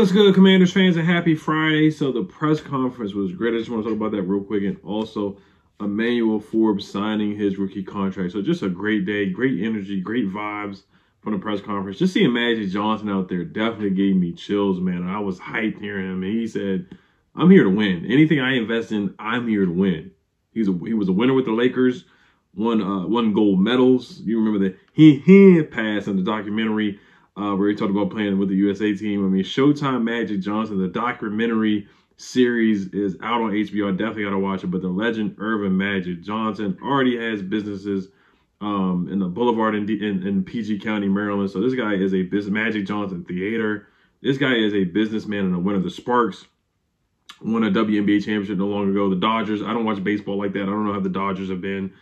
What's good, Commanders fans, and happy Friday. So the press conference was great. I just want to talk about that real quick. And also Emmanuel Forbes signing his rookie contract. So just a great day, great energy, great vibes from the press conference. Just seeing Magic Johnson out there definitely gave me chills, man. I was hyped hearing him. And he said, I'm here to win. Anything I invest in, I'm here to win. He was a winner with the Lakers, won gold medals. You remember the he pass in the documentary where he talked about playing with the USA team. I mean, Showtime Magic Johnson, the documentary series is out on HBO. I definitely got to watch it. But the legend Irvin Magic Johnson already has businesses in the Boulevard in PG County, Maryland. So this guy is a business. Magic Johnson Theater. This guy is a businessman and a winner. The Sparks won a WNBA championship not long ago. The Dodgers, I don't watch baseball like that. I don't know how the Dodgers have been,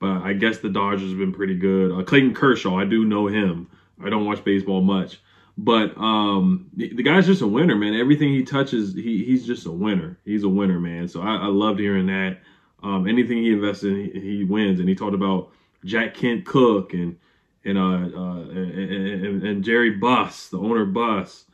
but I guess the Dodgers have been pretty good. Clayton Kershaw, I do know him. I don't watch baseball much, but the guy's just a winner, man. Everything he touches, he's just a winner. He's a winner, man. So I loved hearing that. Anything he invests in, he wins. And he talked about Jack Kent Cook and Jerry Buss, the owner Buss,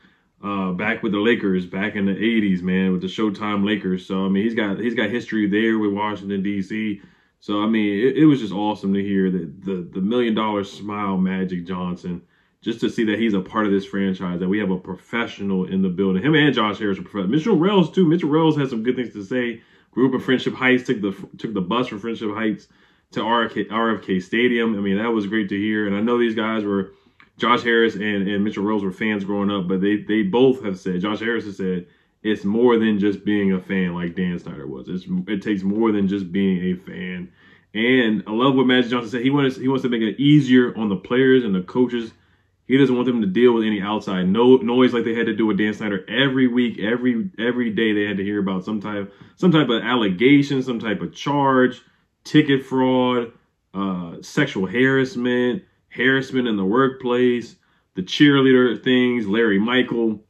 back with the Lakers back in the 80s, man, with the Showtime Lakers. So I mean, he's got history there with Washington D.C. So I mean, it was just awesome to hear that the $1 million smile Magic Johnson. Just to see that he's a part of this franchise, that we have a professional in the building. Him and Josh Harris are professional. Mitchell Rels too. Mitchell Rels has some good things to say. Grew up in Friendship Heights, took the bus from Friendship Heights to RFK Stadium. I mean, that was great to hear. And I know these guys were, Josh Harris and Mitchell Rels were fans growing up, but they both have said, Josh Harris has said, it's more than just being a fan like Dan Snyder was. It takes more than just being a fan. And I love what Magic Johnson said. He wants to make it easier on the players and the coaches. He doesn't want them to deal with any outside noise like they had to do with Dan Snyder every week, every day. They had to hear about some type of allegation, some type of charge, ticket fraud, sexual harassment in the workplace, the cheerleader things, Larry Michael,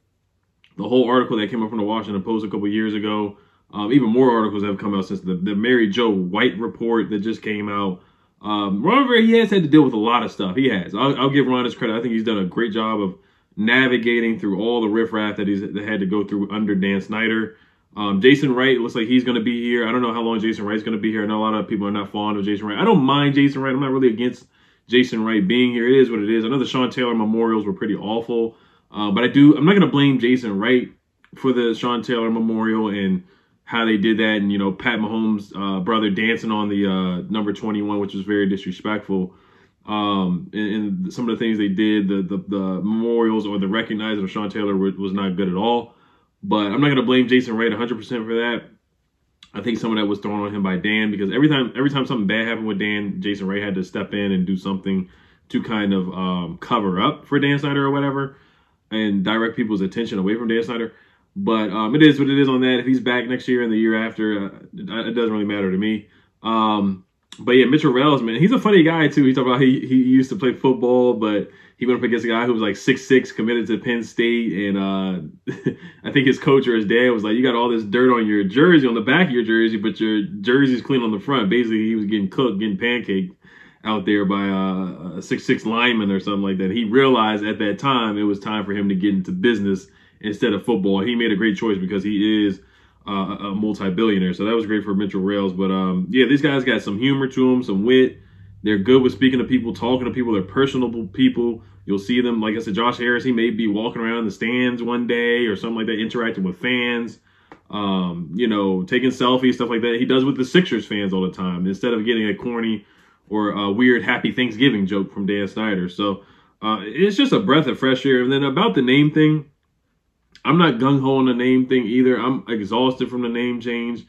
the whole article that came up from the Washington Post a couple of years ago. Even more articles have come out since the Mary Jo White report that just came out. Ron Rivera, he has had to deal with a lot of stuff. He has. I'll give Ron his credit. I think he's done a great job of navigating through all the riffraff that he's had to go through under Dan Snyder. Jason Wright looks like he's going to be here. I don't know how long Jason Wright's going to be here. I know a lot of people are not fond of Jason Wright. I don't mind Jason Wright. I'm not really against Jason Wright being here. It is what it is. I know the Sean Taylor memorials were pretty awful, but I'm not going to blame Jason Wright for the Sean Taylor memorial and how they did that, and, you know, Pat Mahomes' brother dancing on the number 21, which was very disrespectful. And some of the things they did, the memorials or the recognizing of Sean Taylor was not good at all. But I'm not going to blame Jason Wright 100% for that. I think some of that was thrown on him by Dan, because every time something bad happened with Dan, Jason Wright had to step in and do something to kind of cover up for Dan Snyder or whatever, and direct people's attention away from Dan Snyder. But it is what it is on that. If he's back next year and the year after, it doesn't really matter to me. But yeah, Mitchell Rels, man, he's a funny guy too. He talked about he used to play football, but he went up against a guy who was like 6'6", committed to Penn State, and I think his coach or his dad was like, "You got all this dirt on your jersey, on the back of your jersey, but your jersey's clean on the front." Basically, he was getting cooked, getting pancaked out there by a 6'6" lineman or something like that. He realized at that time it was time for him to get into business instead of football. He made a great choice because he is a multi-billionaire. So that was great for Mitchell Rels. But yeah, these guys got some humor to them, some wit. They're good with speaking to people, talking to people. They're personable people. You'll see them, like I said, Josh Harris, he may be walking around the stands one day or something like that, interacting with fans, you know, taking selfies, stuff like that. He does with the Sixers fans all the time, instead of getting a corny or a weird Happy Thanksgiving joke from Dan Snyder. So it's just a breath of fresh air. And then about the name thing, I'm not gung-ho on the name thing either. I'm exhausted from the name change.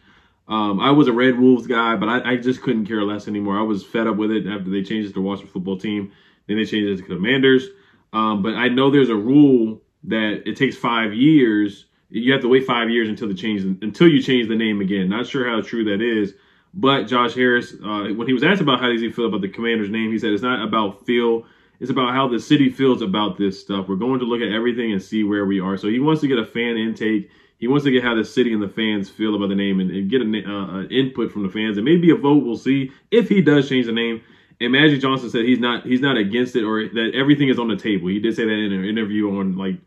I was a Red Wolves guy, but I just couldn't care less anymore. I was fed up with it after they changed it to Washington Football Team. Then they changed it to Commanders. But I know there's a rule that it takes 5 years. You have to wait 5 years until you change the name again. Not sure how true that is. But Josh Harris, when he was asked about how does he feel about the Commanders name, he said it's not about feel. It's about how the city feels about this stuff. We're going to look at everything and see where we are. So he wants to get a fan intake. He wants to get how the city and the fans feel about the name and get an input from the fans. And maybe a vote. We'll see if he does change the name. And Magic Johnson said he's not against it, or that everything is on the table. He did say that in an interview on like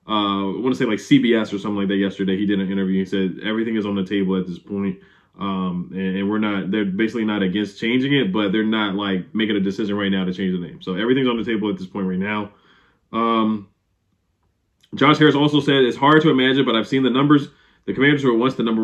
I want to say like CBS or something like that yesterday. He did an interview. He said everything is on the table at this point. And we're not, they're basically not against changing it, but they're not like making a decision right now to change the name. So everything's on the table at this point right now. Josh Harris also said, it's hard to imagine, but I've seen the numbers. The Commanders were once the number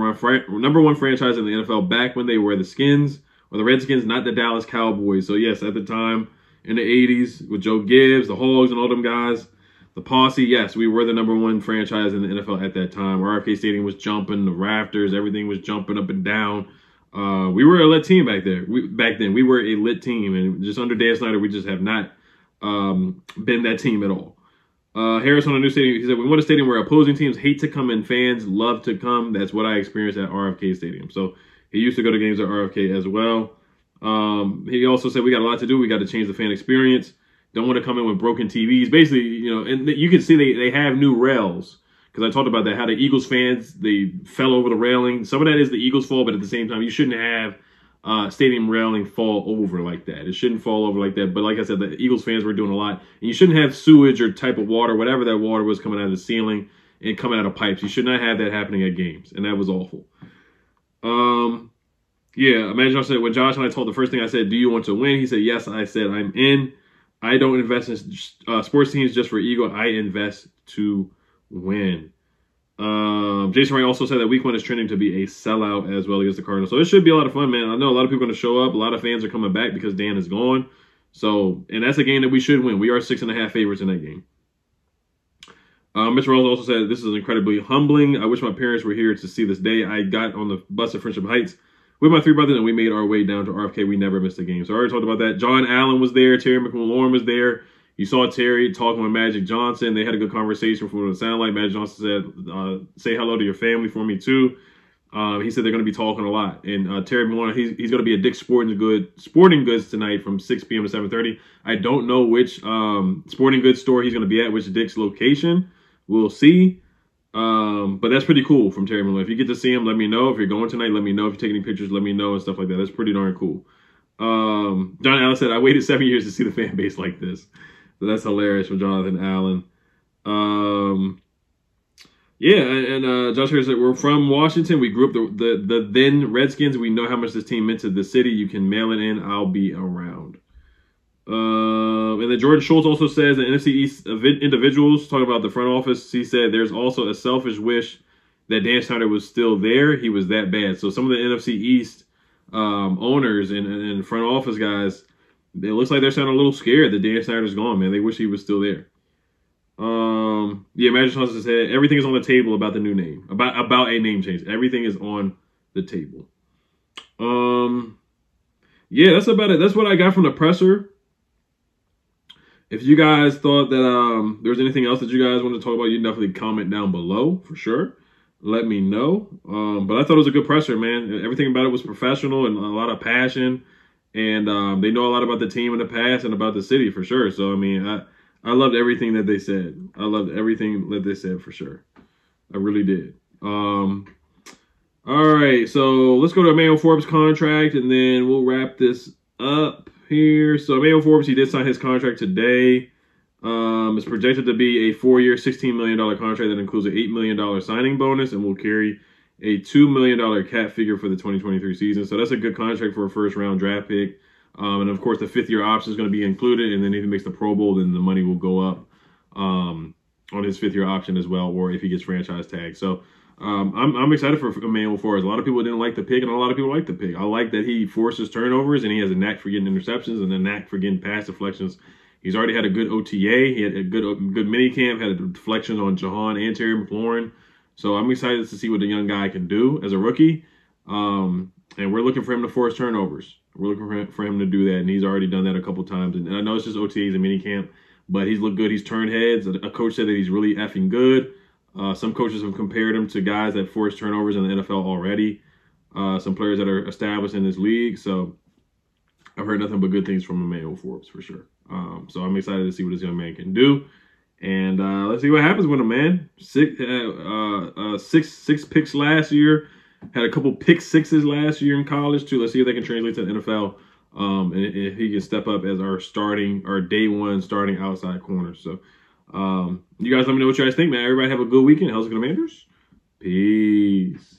one franchise in the NFL back when they were the Skins or the Redskins, not the Dallas Cowboys. So yes, at the time in the 80s with Joe Gibbs, the Hogs and all them guys, the posse, yes, we were the number one franchise in the NFL at that time. RFK Stadium was jumping, the rafters, everything was jumping up and down. We were a lit team back there. Back then, we were a lit team, and just under Dan Snyder, we just have not been that team at all. Harris on a new stadium, he said, we want a stadium where opposing teams hate to come and fans love to come. That's what I experienced at RFK Stadium. So he used to go to games at RFK as well. He also said, we got a lot to do. We got to change the fan experience. Don't want to come in with broken TVs. Basically, you know, and you can see they have new rails. Because I talked about that, how the Eagles fans, they fell over the railing. Some of that is the Eagles' fault, but at the same time, you shouldn't have stadium railing fall over like that. It shouldn't fall over like that. But like I said, the Eagles fans were doing a lot. And you shouldn't have sewage or type of water, whatever that water was coming out of the ceiling and coming out of pipes. You should not have that happening at games. And that was awful. Yeah, imagine I said, when Josh and I told the first thing I said, do you want to win? He said, yes. I said, I'm in. I don't invest in sports teams just for ego. I invest to win. Jason Wright also said that week 1 is trending to be a sellout as well against the Cardinals. So it should be a lot of fun, man. I know a lot of people are going to show up. A lot of fans are coming back because Dan is gone. So, and that's a game that we should win. We are 6.5 favorites in that game. Mr. Rose also said, this is incredibly humbling. I wish my parents were here to see this day. I got on the bus at Friendship Heights with my 3 brothers, and we made our way down to RFK. We never missed a game. So I already talked about that. John Allen was there. Terry McLaurin was there. You saw Terry talking with Magic Johnson. They had a good conversation from what it sounded like. Magic Johnson said, say hello to your family for me, too. He said they're going to be talking a lot. And Terry McLaurin, he's going to be at Dick's Sporting Goods tonight from 6 p.m. to 7:30. I don't know which sporting goods store he's going to be at, which Dick's location. We'll see. But that's pretty cool from Terry McLaurin. If you get to see him, let me know. If you're going tonight, let me know. If you take any pictures, let me know and stuff like that. That's pretty darn cool. John Allen said, I waited 7 years to see the fan base like this. So that's hilarious from Jonathan Allen. Yeah, and Josh Harris said, we're from Washington. We grew up the then Redskins. We know how much this team meant to the city. You can mail it in. I'll be around. And then Jordan Schultz also says that NFC East individuals, talking about the front office, he said there's also a selfish wish that Dan Snyder was still there. He was that bad. So some of the NFC East owners and front office guys, it looks like they're sounding a little scared that Dan Snyder's gone, man. They wish he was still there. Yeah, Magic Johnson said everything is on the table about the new name, about a name change. Everything is on the table. Yeah, that's about it. That's what I got from the presser. If you guys thought that there was anything else that you guys wanted to talk about, you definitely comment down below for sure. Let me know. But I thought it was a good presser, man. Everything about it was professional and a lot of passion. And they know a lot about the team in the past and about the city for sure. So, I mean, I loved everything that they said. I loved everything that they said for sure. I really did. All right, so let's go to Emmanuel Forbes' contract, and then we'll wrap this up here. So Emmanuel Forbes, he did sign his contract today. It's projected to be a 4-year, $16 million contract that includes an $8 million signing bonus and will carry a $2 million cap figure for the 2023 season. So that's a good contract for a first-round draft pick. And, of course, the 5th-year option is going to be included. And then if he makes the Pro Bowl, then the money will go up on his 5th-year option as well, or if he gets franchise tagged. So I'm excited for Emmanuel Forbes. A lot of people didn't like the pick, and a lot of people like the pick. I like that he forces turnovers, and he has a knack for getting interceptions and a knack for getting pass deflections. He's already had a good OTA. He had a good mini camp, had a deflection on Jahan and Terry McLaurin. So I'm excited to see what the young guy can do as a rookie. And we're looking for him to force turnovers. We're looking for him to do that, and he's already done that a couple times. And I know it's just OTAs and mini camp, but he's looked good. He's turned heads. A coach said that he's really effing good. Some coaches have compared him to guys that force turnovers in the NFL already. Some players that are established in this league. So I've heard nothing but good things from Emmanuel Forbes for sure. So I'm excited to see what this young man can do. And let's see what happens with him, man. Six picks last year. Had a couple pick sixes last year in college, too. Let's see if they can translate to the NFL. And if he can step up as our day one starting outside corner. So You guys let me know what you guys think, man. Everybody have a good weekend. How's it, Commanders? Peace.